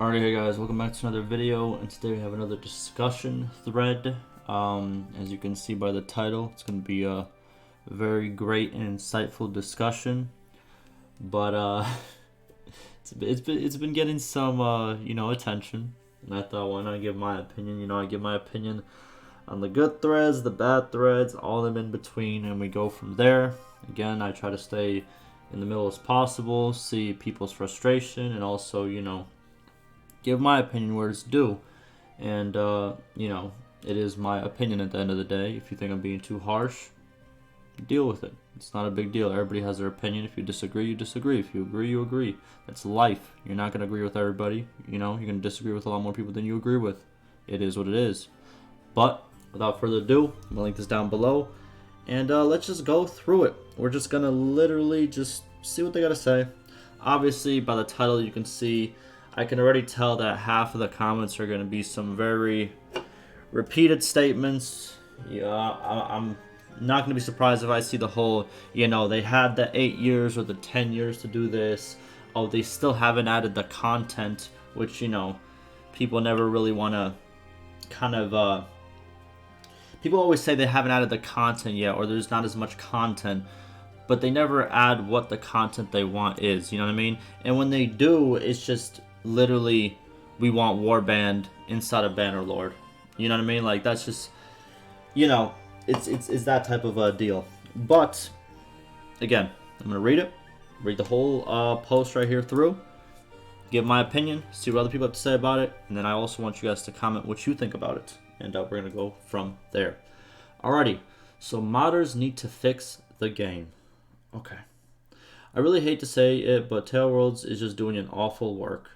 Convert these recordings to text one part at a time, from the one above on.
Alright, hey guys, welcome back to another video, and today we have another discussion thread. As you can see by the title, it's going to be a very great and insightful discussion. But it's been getting some attention, and I thought, why not give my opinion? I give my opinion on the good threads, the bad threads, all of them in between, and we go from there. Again, I try to stay in the middle as possible, see people's frustration, and also give my opinion where it's due. And, it is my opinion at the end of the day. If you think I'm being too harsh, deal with it. It's not a big deal. Everybody has their opinion. If you disagree, you disagree. If you agree, you agree. That's life. You're not going to agree with everybody. You're going to disagree with a lot more people than you agree with. It is what it is. But, without further ado, I'm going to link this down below. And let's just go through it. We're just going to literally just see what they got to say. Obviously, by the title, you can see I can already tell that half of the comments are going to be some very repeated statements. I'm not going to be surprised if I see the whole, they had the 8 years or the 10 years to do this. Oh, they still haven't added the content, which, people never really want to kind of, people always say they haven't added the content yet, or there's not as much content, but they never add what the content they want is, you know what I mean? And when they do, it's just literally, we want Warband inside of Bannerlord. You know what I mean? Like, that's just, it's that type of a deal. But, again, I'm going to read the whole post right here through, give my opinion, see what other people have to say about it, and then I also want you guys to comment what you think about it. And we're going to go from there. Alrighty, so modders need to fix the game. Okay. I really hate to say it, but Tailworlds is just doing an awful work.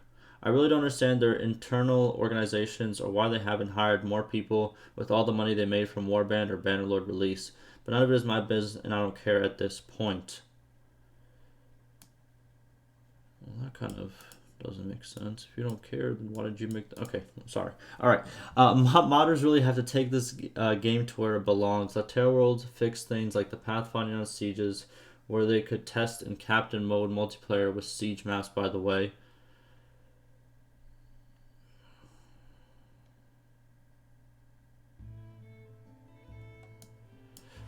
I really don't understand their internal organizations or why they haven't hired more people with all the money they made from Warband or Bannerlord release. But none of it is my business, and I don't care at this point. Well, that kind of doesn't make sense. If you don't care, then why did you make okay, I'm sorry. Alright. Modders really have to take this game to where it belongs. Let Tailworlds fix things like the pathfinding on sieges, where they could test in captain mode multiplayer with siege maps, by the way.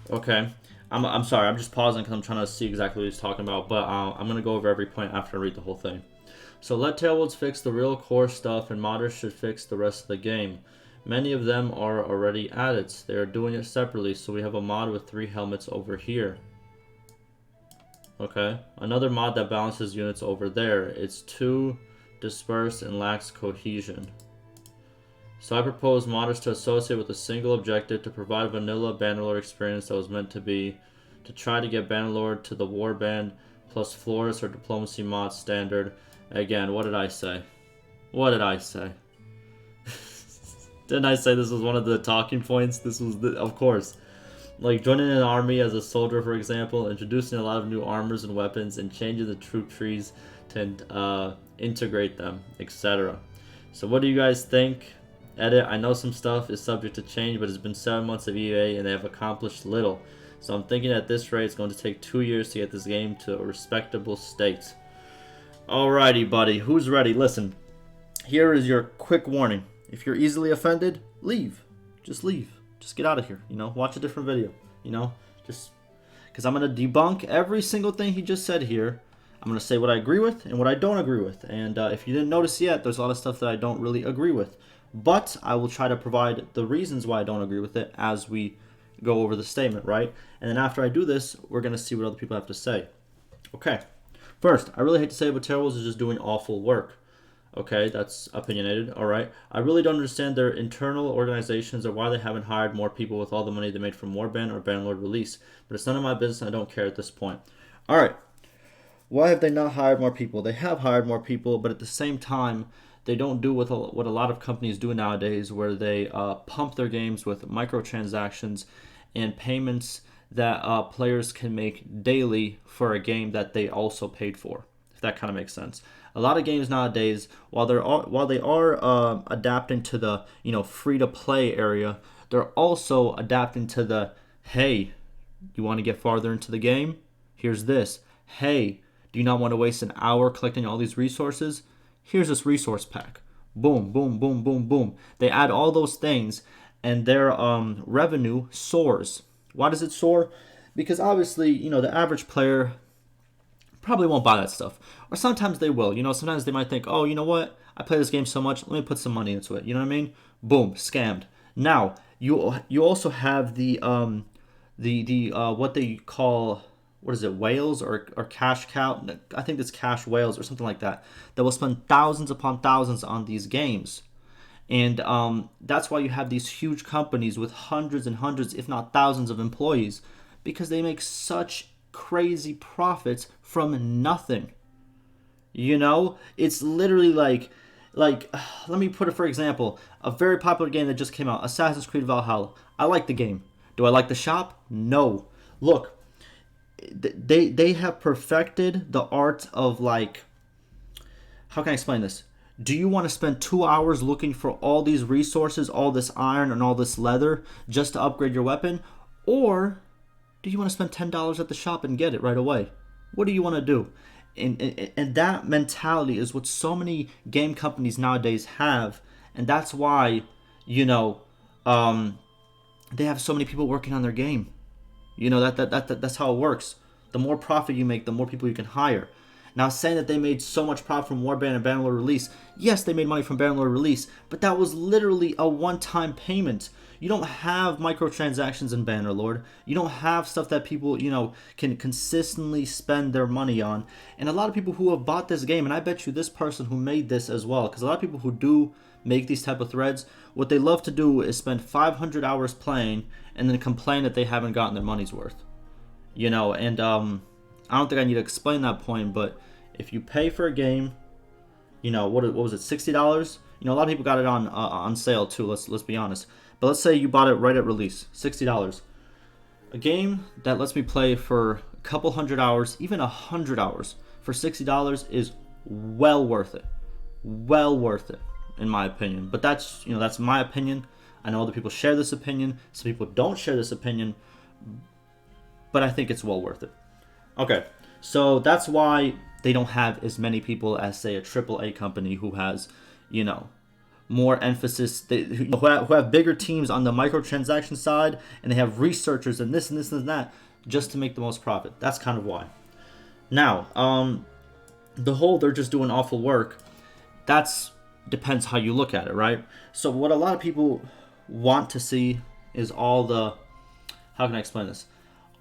Okay, I'm sorry, I'm just pausing because I'm trying to see exactly what he's talking about, but I'm going to go over every point after I read the whole thing. So let Tailworlds fix the real core stuff, and modders should fix the rest of the game. Many of them are already added. They are doing it separately, so we have a mod with 3 helmets over here. Okay, another mod that balances units over there. It's too dispersed and lacks cohesion. So I propose modders to associate with a single objective to provide vanilla Bannerlord experience that was meant to be, to try to get Bannerlord to the Warband plus Florist or Diplomacy mod standard. Again, what did I say? What did I say? Didn't I say this was one of the talking points? This was, of course. Like joining an army as a soldier, for example, introducing a lot of new armors and weapons, and changing the troop trees to integrate them, etc. So what do you guys think? Edit, I know some stuff is subject to change, but it's been 7 months of EA and they have accomplished little. So I'm thinking at this rate it's going to take 2 years to get this game to a respectable state. Alrighty, buddy, who's ready? Listen, here is your quick warning. If you're easily offended, leave. Just leave. Just get out of here, watch a different video, just because I'm going to debunk every single thing he just said here. I'm going to say what I agree with and what I don't agree with. And if you didn't notice yet, there's a lot of stuff that I don't really agree with. But I will try to provide the reasons why I don't agree with it as we go over the statement, right? And then after I do this, we're going to see what other people have to say. Okay. First, I really hate to say it, but Tailworlds is just doing awful work. Okay, that's opinionated. All right. I really don't understand their internal organizations or why they haven't hired more people with all the money they made from Warband or Bannerlord release. But it's none of my business, and I don't care at this point. All right. Why have they not hired more people? They have hired more people, but at the same time, they don't do what a lot of companies do nowadays, where they pump their games with microtransactions and payments that players can make daily for a game that they also paid for, if that kind of makes sense. A lot of games nowadays, while they are adapting to the free-to-play area, they're also adapting to the, hey, you want to get farther into the game? Here's this. Hey, do you not want to waste an hour collecting all these resources? Here's this resource pack. Boom, boom, boom, boom, boom. They add all those things, and their revenue soars. Why does it soar? Because obviously, the average player probably won't buy that stuff. Or sometimes they will. Sometimes they might think, oh, you know what? I play this game so much, let me put some money into it. You know what I mean? Boom, scammed. Now, you also have the what they call, what is it, whales or cash cow? I think it's cash whales or something like that. That will spend thousands upon thousands on these games. And that's why you have these huge companies with hundreds and hundreds, if not thousands, of employees, because they make such crazy profits from nothing. It's literally like let me put it for example, a very popular game that just came out, Assassin's Creed Valhalla. I like the game. Do I like the shop? No. Look, they have perfected the art of, like, how can I explain this? Do you want to spend 2 hours looking for all these resources, all this iron and all this leather just to upgrade your weapon? Or do you want to spend $10 at the shop and get it right away? What do you want to do? And that mentality is what so many game companies nowadays have. And that's why, they have so many people working on their game. That's how it works. The more profit you make, the more people you can hire. Now, saying that they made so much profit from Warband and Bannerlord release, yes, they made money from Bannerlord release, but that was literally a one-time payment. You don't have microtransactions in Bannerlord. You don't have stuff that people, can consistently spend their money on. And a lot of people who have bought this game, and I bet you this person who made this as well, because a lot of people who do make these type of threads, what they love to do is spend 500 hours playing and then complain that they haven't gotten their money's worth. And I don't think I need to explain that point, but if you pay for a game, what was it, $60? A lot of people got it on sale too. Let's be honest. But let's say you bought it right at release, $60. A game that lets me play for a couple hundred hours, even 100 hours, for $60 is well worth it. Well worth it, in my opinion. But that's my opinion. I know other people share this opinion. Some people don't share this opinion, but I think it's well worth it. Okay, so that's why they don't have as many people as, say, a AAA company who has, more emphasis. Who have bigger teams on the microtransaction side, and they have researchers and this and this and that just to make the most profit. That's kind of why. Now, the whole they're just doing awful work, that's depends how you look at it, right? So what a lot of people want to see is all the, how can I explain this?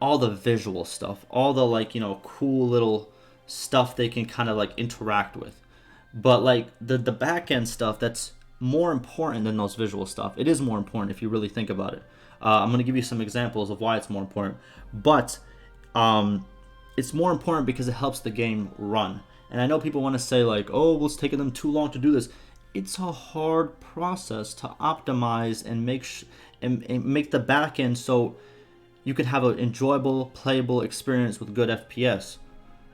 All the visual stuff, all the cool little stuff they can kind of interact with. But the back end stuff, that's more important than those visual stuff. It is more important if you really think about it. I'm going to give you some examples of why it's more important. But it's more important because it helps the game run. And I know people want to say oh, well, it's taking them too long to do this. It's a hard process to optimize and make the back end so you can have an enjoyable, playable experience with good FPS.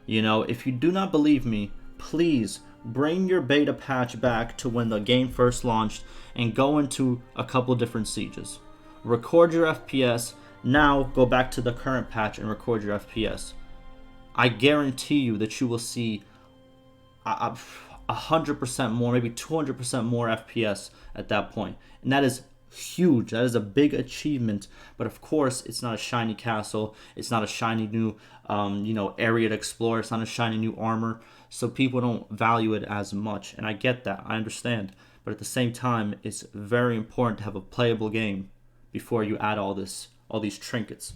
If you do not believe me, please bring your beta patch back to when the game first launched and go into a couple different sieges. Record your FPS, now go back to the current patch and record your FPS. I guarantee you that you will see 100% more, maybe 200% more FPS at that point. And that is huge. That is a big achievement. But of course, it's not a shiny castle. It's not a shiny new, area to explore. It's not a shiny new armor. So people don't value it as much. And I get that. I understand. But at the same time, it's very important to have a playable game before you add all these trinkets.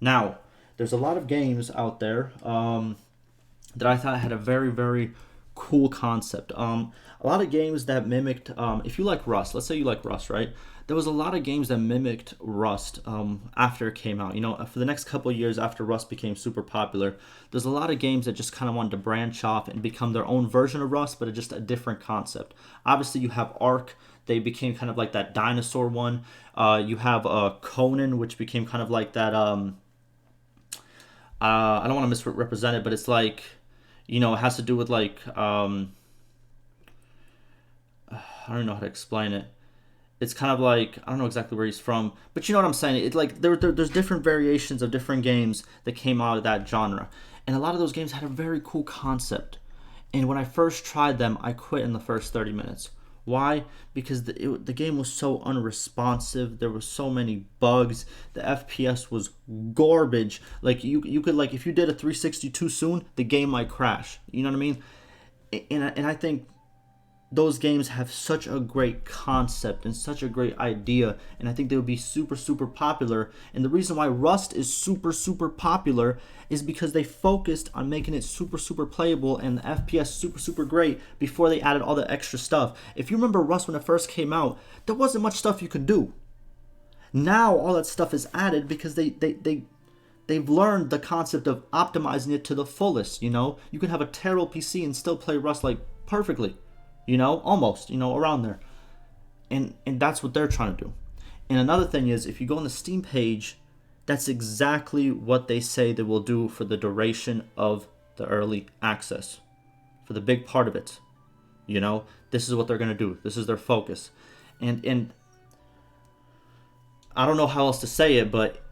Now, there's a lot of games out there that I thought had a very, very cool concept. A lot of games that mimicked, if you like Rust, let's say you like Rust, right? There was a lot of games that mimicked Rust after it came out. For the next couple of years after Rust became super popular, there's a lot of games that just kind of wanted to branch off and become their own version of Rust, but just a different concept. Obviously, you have Ark. They became kind of like that dinosaur one. You have Conan, which became kind of like that. I don't want to misrepresent it, but it's it has to do with I don't know how to explain it. It's kind of I don't know exactly where he's from, but you know what I'm saying. It's there's different variations of different games that came out of that genre, and a lot of those games had a very cool concept. And when I first tried them, I quit in the first 30 minutes. Why? Because the game was so unresponsive. There were so many bugs. The FPS was garbage. Like you could like if you did a 360 too soon, the game might crash. You know what I mean? And I think those games have such a great concept and such a great idea, and I think they would be super, super popular. And the reason why Rust is super, super popular is because they focused on making it super, super playable and the FPS super, super great before they added all the extra stuff. If you remember Rust when it first came out, there wasn't much stuff you could do. Now all that stuff is added because they've learned the concept of optimizing it to the fullest. You know, you can have a terrible PC and still play Rust like perfectly. You know, almost, you know, around there. And that's what they're trying to do. And another thing is, if you go on the Steam page, that's exactly what they say they will do for the duration of the early access. For the big part of it. You know, this is what they're going to do. This is their focus. And I don't know how else to say it, but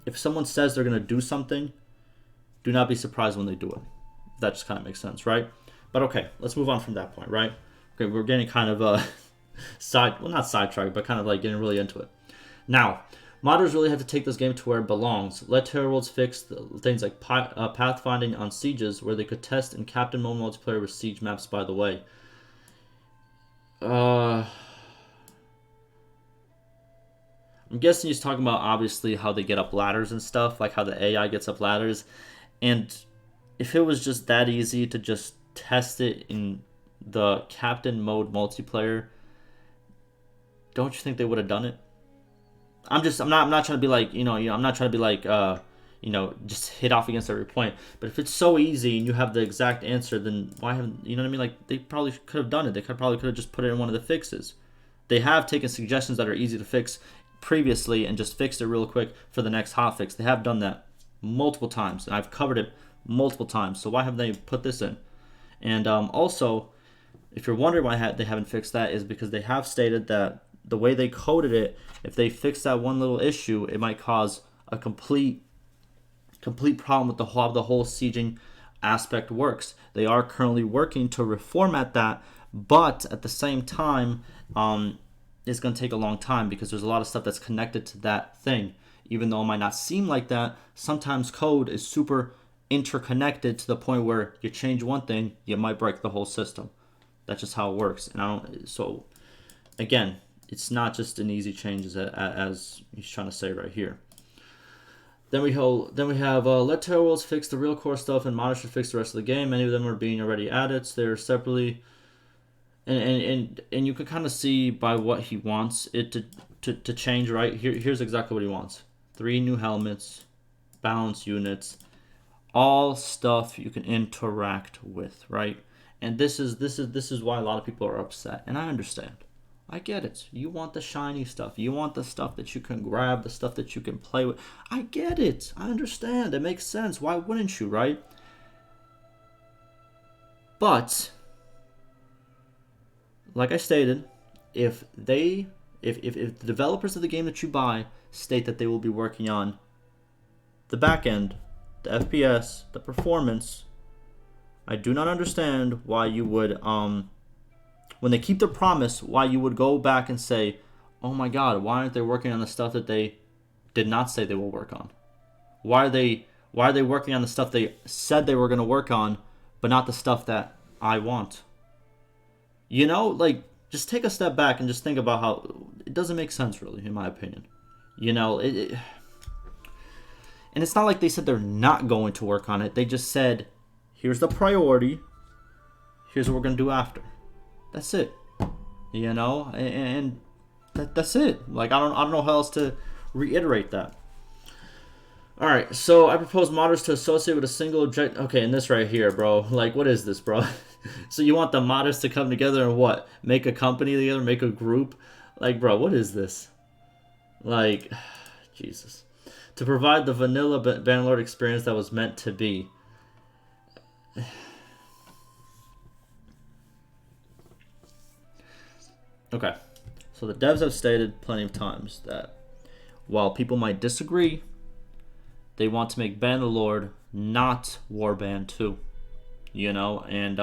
if someone says they're going to do something, do not be surprised when they do it. That just kind of makes sense, right? But okay, let's move on from that point, right? Okay, we're getting kind of not sidetracked, but kind of like getting really into it. Now, modders really have to take this game to where it belongs. Let Terror Worlds fix things like pathfinding on sieges, where they could test in Captain Mode multiplayer with siege maps, by the way. I'm guessing he's talking about, obviously, how they get up ladders and stuff, like how the AI gets up ladders. And if it was just that easy to just test it in the Captain Mode multiplayer, don't you think they would have done it? I'm not trying to be like, I'm not trying to be like, just hit off against every point. But if it's so easy and you have the exact answer, then why haven't, you know what I mean? Like, they probably could have done it. They probably could have just put it in one of the fixes. They have taken suggestions that are easy to fix previously and just fixed it real quick for the next hotfix. They have done that multiple times, and I've covered it multiple times. So why haven't they put this in? And also, if you're wondering why they haven't fixed that, is because they have stated that the way they coded it, if they fix that one little issue, it might cause a complete problem with how the whole sieging aspect works. They are currently working to reformat that, but at the same time, it's going to take a long time because there's a lot of stuff that's connected to that thing. Even though it might not seem like that, sometimes code is super interconnected to the point where you change one thing, you might break the whole system. That's just how it works. And so again, it's not just an easy change as he's trying to say right here. Then we have let Terror Worlds fix the real core stuff, and modders should fix the rest of the game. Many of them are being already added. So they're separately, and you can kind of see by what he wants it to change. Right here's exactly what he wants: 3 new helmets, balance units, all stuff you can interact with, right? And this is why a lot of people are upset, and I understand. I get it. You want the shiny stuff. You want the stuff that you can grab, the stuff that you can play with. I get it. I understand. It makes sense. Why wouldn't you, right? But like I stated, if the developers of the game that you buy state that they will be working on the back end, the FPS, the performance, I do not understand why you would when they keep their promise, why you would go back and say, oh my god, why aren't they working on the stuff that they did not say they will work on? Why are they working on the stuff they said they were going to work on, but not the stuff that I want? You know, like, just take a step back and just think about how it doesn't make sense, really, in my opinion. You know, and it's not like they said they're not going to work on it. They just said, here's the priority, here's what we're going to do after. That's it, you know, and that's it. Like, I don't know how else to reiterate that. All right, so I propose modders to associate with a single object. Okay, and this right here, bro. Like, what is this, bro? So you want the modders to come together and what? Make a company together, make a group? Like, bro, what is this? Like, Jesus. To provide the vanilla Bannerlord experience that was meant to be. Okay, so the devs have stated plenty of times that while people might disagree, they want to make Bannerlord not Warband 2, you know, and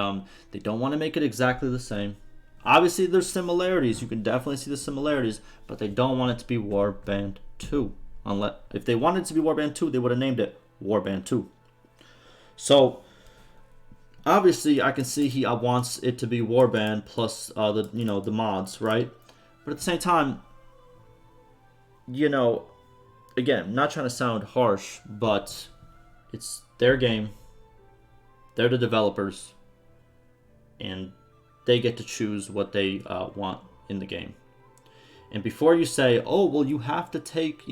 they don't want to make it exactly the same. Obviously, there's similarities. You can definitely see the similarities, but they don't want it to be Warband 2. Unless, if they wanted it to be Warband 2, they would have named it Warband 2. So, obviously, I can see he wants it to be Warband plus the mods, right? But at the same time, again, not trying to sound harsh, but it's their game. They're the developers, and they get to choose what they want in the game. And before you say, "Oh, well, you have to take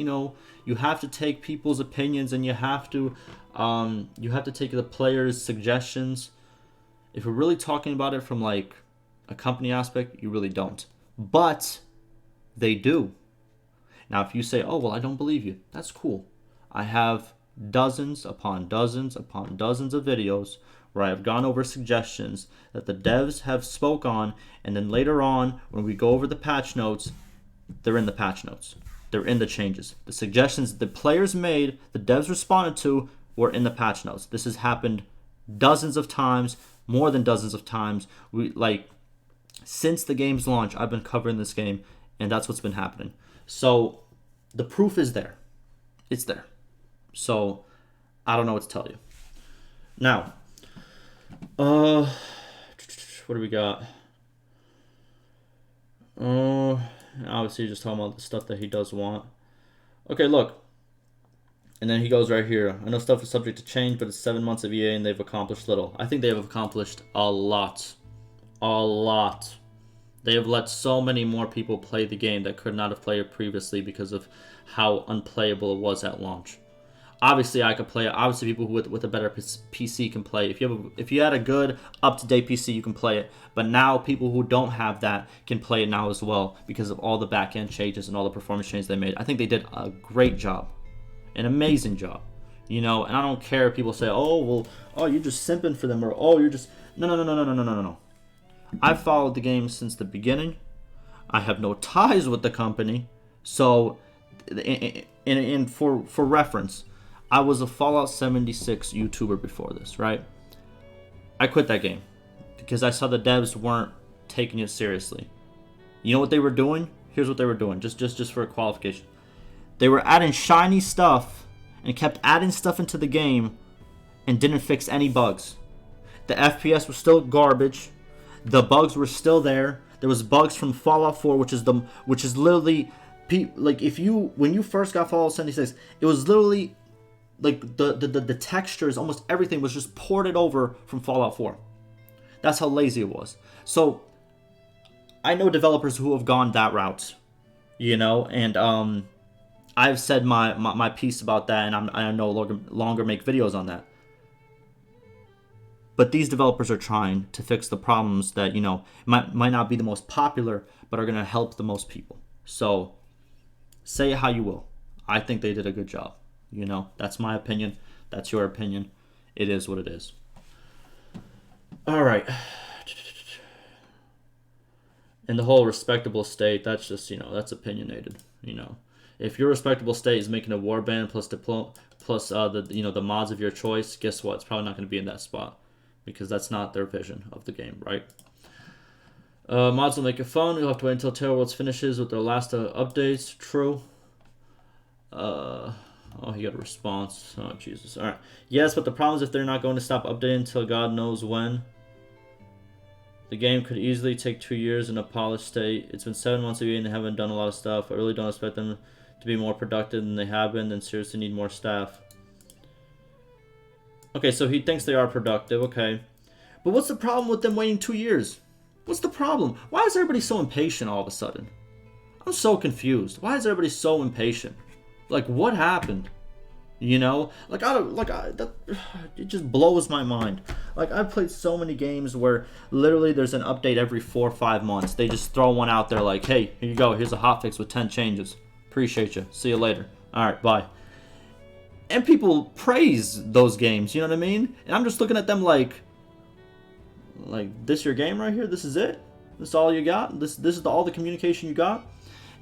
people's opinions, and you have to take the players' suggestions," if we're really talking about it from like a company aspect, you really don't. But they do. Now, if you say, "Oh, well, I don't believe you," that's cool. I have dozens upon dozens upon dozens of videos where I have gone over suggestions that the devs have spoke on, and then later on, when we go over the patch notes, they're in the patch notes. They're in the changes. The suggestions the players made, the devs responded to, were in the patch notes. This has happened dozens of times, more than dozens of times. Since the game's launch, I've been covering this game, and that's what's been happening. So the proof is there. It's there. So I don't know what to tell you. Now, what do we got? Obviously just talking about the stuff that he does want. Okay, look. And then he goes right here. I know stuff is subject to change, but it's 7 months of EA and they've accomplished little. I think they have accomplished a lot. A lot. They have let so many more people play the game that could not have played it previously because of how unplayable it was at launch. Obviously, I could play it. Obviously, people with a better PC can play. If you had a good, up-to-date PC, you can play it. But now, people who don't have that can play it now as well because of all the back-end changes and all the performance changes they made. I think they did a great job. An amazing job. And I don't care if people say, "Oh, you're just simping for them," or "Oh, you're just..." No. I've followed the game since the beginning. I have no ties with the company. So, for reference, I was a Fallout 76 YouTuber before this, right? I quit that game because I saw the devs weren't taking it seriously. You know what they were doing? Here's what they were doing, just for a qualification. They were adding shiny stuff and kept adding stuff into the game and didn't fix any bugs. The FPS was still garbage. The bugs were still there. There was bugs from Fallout 4, which is literally like when you first got Fallout 76, it was literally like the textures, almost everything was just ported over from Fallout 4. That's how lazy it was. So I know developers who have gone that route, and I've said my piece about that, and I no longer make videos on that. But these developers are trying to fix the problems that, might not be the most popular, but are going to help the most people. So, say it how you will. I think they did a good job. That's my opinion. That's your opinion. It is what it is. All right. And the whole respectable state, that's just, that's opinionated. If your respectable state is making a warband plus the mods of your choice, guess what? It's probably not going to be in that spot. Because that's not their vision of the game, right? Mods will make it fun. You'll have to wait until Terror Worlds finishes with their last updates. True. He got a response. Oh, Jesus. All right. Yes, but the problem is if they're not going to stop updating until God knows when. The game could easily take 2 years in a polished state. It's been 7 months of EA and they haven't done a lot of stuff. I really don't expect them to be more productive than they have been. Then seriously need more staff. Okay, so he thinks they are productive, okay. But what's the problem with them waiting 2 years? What's the problem? Why is everybody so impatient all of a sudden? I'm so confused. Why is everybody so impatient? Like, what happened? It just blows my mind. Like, I've played so many games where literally there's an update every 4 or 5 months. They just throw one out there like, "Hey, here you go. Here's a hotfix with 10 changes. Appreciate you. See you later. All right, bye." And people praise those games, you know what I mean? And I'm just looking at them like this your game right here? This is it? This is all you got? This is all the communication you got?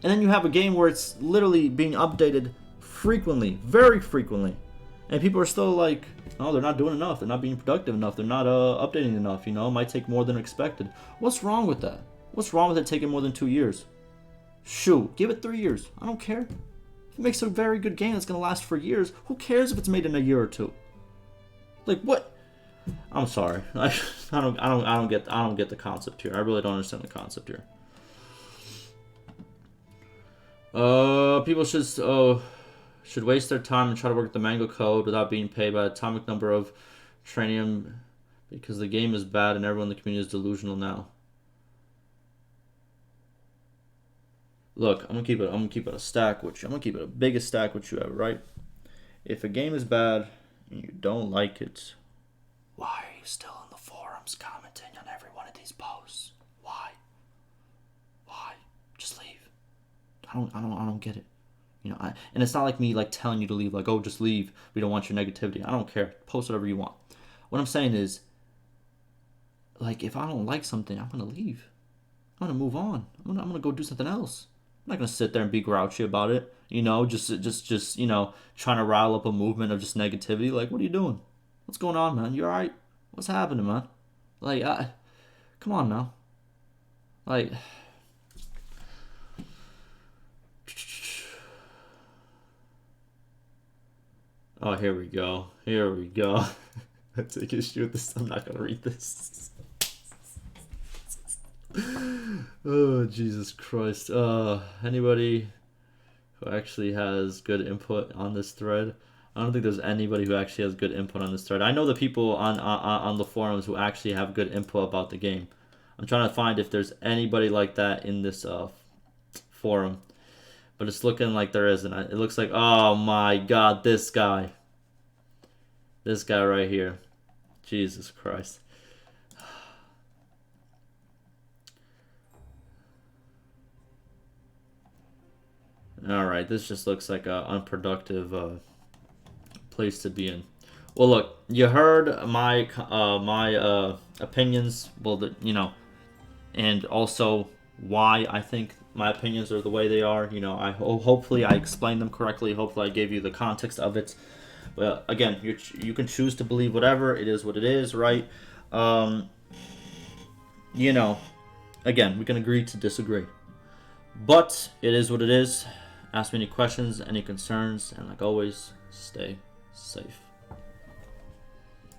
And then you have a game where it's literally being updated frequently, very frequently. And people are still like, "Oh, they're not doing enough. They're not being productive enough. They're not updating enough, It might take more than expected." What's wrong with that? What's wrong with it taking more than 2 years? Shoot, give it 3 years. I don't care. If it makes a very good game that's gonna last for years, who cares if it's made in a year or two? Like what? I'm sorry. I don't get the concept here. I really don't understand the concept here. People should waste their time and try to work the mango code without being paid by atomic number of tranium because the game is bad and everyone in the community is delusional now. Look, I'm gonna keep it a stack with you. I'm gonna keep it the biggest stack with you ever, right? If a game is bad and you don't like it, why are you still in the forums commenting on every one of these posts? Why? Just leave. I don't get it. You know, and it's not like me like telling you to leave, like, oh, just leave. We don't want your negativity. I don't care. Post whatever you want. What I'm saying is, like, if I don't like something, I'm gonna leave. I'm gonna move on. I'm gonna go do something else. I'm not gonna sit there and be grouchy about it. You know, just you know, trying to rile up a movement of just negativity. Like, what are you doing? What's going on, man? You alright? What's happening, man? Like, come on now. Like. Oh, here we go. I take issue with this. I'm not gonna read this. Oh, Jesus Christ. Anybody who actually has good input on this thread? I don't think there's anybody who actually has good input on this thread. I know the people on the forums who actually have good input about the game. I'm trying to find if there's anybody like that in this forum. But it's looking like there isn't. It looks like, oh my God, this guy. This guy right here. Jesus Christ. Alright, this just looks like an unproductive place to be in. Well, look, you heard my opinions. Well, you know, and also why I think my opinions are the way they are. You know, hopefully I explained them correctly. Hopefully I gave you the context of it. But again, you can choose to believe whatever. It is what it is, right? You know, again, we can agree to disagree. But it is what it is. Ask me any questions, any concerns, and like always, stay safe.